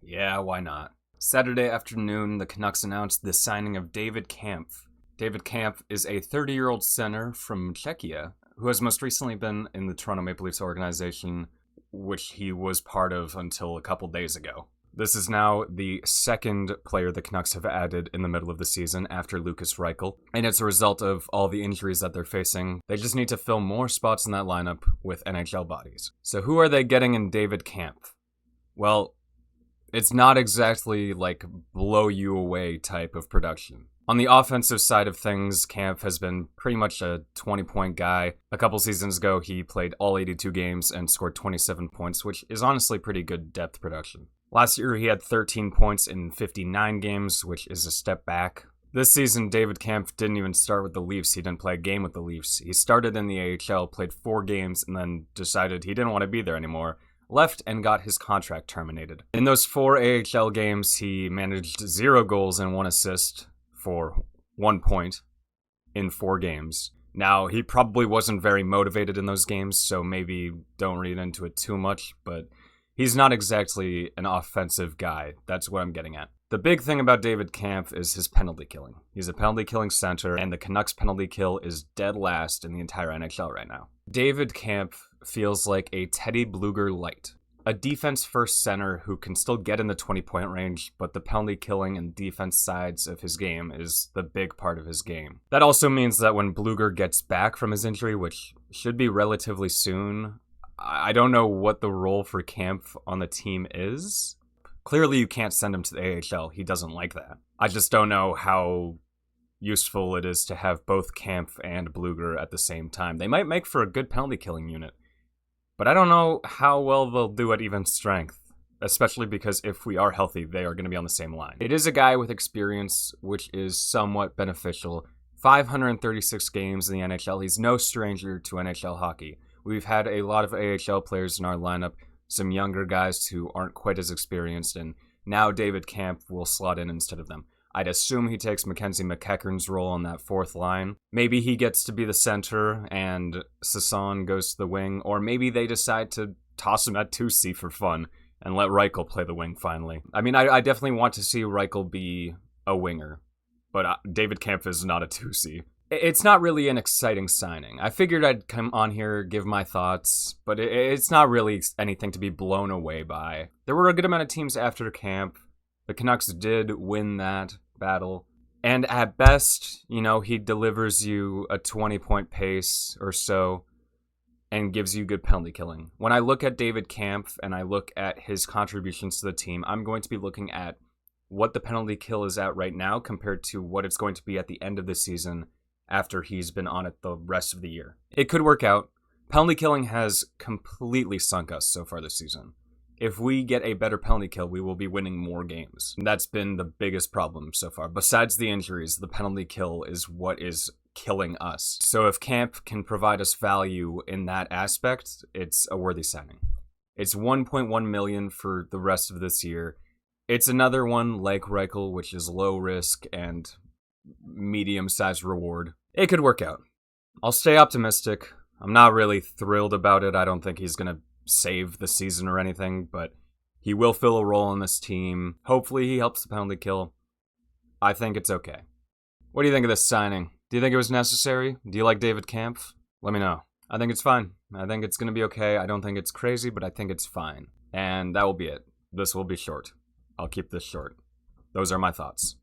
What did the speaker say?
Yeah, why not? Saturday afternoon, the Canucks announced the signing of David Kampf. David Kampf is a 30-year-old center from Czechia who has most recently been in the Toronto Maple Leafs organization, which he was part of until a couple days ago. This is now the second player the Canucks have added in the middle of the season after Lukas Reichel, and it's a result of all the injuries that they're facing. They just need to fill more spots in that lineup with NHL bodies. So who are they getting in David Kampf? Well, it's not exactly like blow you away type of production. On the offensive side of things, Kampf has been pretty much a 20-point guy. A couple seasons ago, he played all 82 games and scored 27 points, which is honestly pretty good depth production. Last year, he had 13 points in 59 games, which is a step back. This season, David Kampf didn't even start with the Leafs. He didn't play a game with the Leafs. He started in the AHL, played 4 games, and then decided he didn't want to be there anymore. Left and got his contract terminated. In those 4 AHL games, he managed 0 goals and 1 assist for 1 point in 4 games. Now, he probably wasn't very motivated in those games, so maybe don't read into it too much, but he's not exactly an offensive guy. That's what I'm getting at. The big thing about David Kampf is his penalty killing. He's a penalty killing center, and the Canucks penalty kill is dead last in the entire NHL right now. David Kampf feels like a Teddy Bluger light. A defense-first center who can still get in the 20-point range, but the penalty killing and defense sides of his game is the big part of his game. That also means that when Bluger gets back from his injury, which should be relatively soon, I don't know what the role for Kampf on the team is. Clearly you can't send him to the AHL. He doesn't like that. I just don't know how useful it is to have both Kampf and Bluger at the same time. They might make for a good penalty killing unit, but I don't know how well they'll do at even strength, especially because if we are healthy, they are going to be on the same line. It is a guy with experience, which is somewhat beneficial. 536 games in the NHL. He's no stranger to NHL hockey. We've had a lot of AHL players in our lineup, some younger guys who aren't quite as experienced, and now David Kampf will slot in instead of them. I'd assume he takes Mackenzie McEachern's role on that 4th line. Maybe he gets to be the center and Sasson goes to the wing, or maybe they decide to toss him at 2C for fun and let Reichel play the wing finally. I mean, I definitely want to see Reichel be a winger, but David Kampf is not a 2C. It's not really an exciting signing. I figured I'd come on here, give my thoughts, but it's not really anything to be blown away by. There were a good amount of teams after Kampf. The Canucks did win that battle. And at best, he delivers you a 20-point pace or so and gives you good penalty killing. When I look at David Kampf and I look at his contributions to the team, I'm going to be looking at what the penalty kill is at right now compared to what it's going to be at the end of the season after he's been on it the rest of the year. It could work out. Penalty killing has completely sunk us so far this season. If we get a better penalty kill, we will be winning more games. That's been the biggest problem so far. Besides the injuries, the penalty kill is what is killing us. So if Kampf can provide us value in that aspect, it's a worthy signing. It's $1.1 million for the rest of this year. It's another one like Reichel, which is low risk and medium-sized reward. It could work out. I'll stay optimistic. I'm not really thrilled about it. I don't think he's going to save the season or anything, but he will fill a role on this team. Hopefully he helps the penalty kill. I think it's okay. What do you think of this signing? Do you think it was necessary? Do you like David Kampf? Let me know. I think it's fine. I think it's going to be okay. I don't think it's crazy, but I think it's fine. And that will be it. This will be short. I'll keep this short. Those are my thoughts.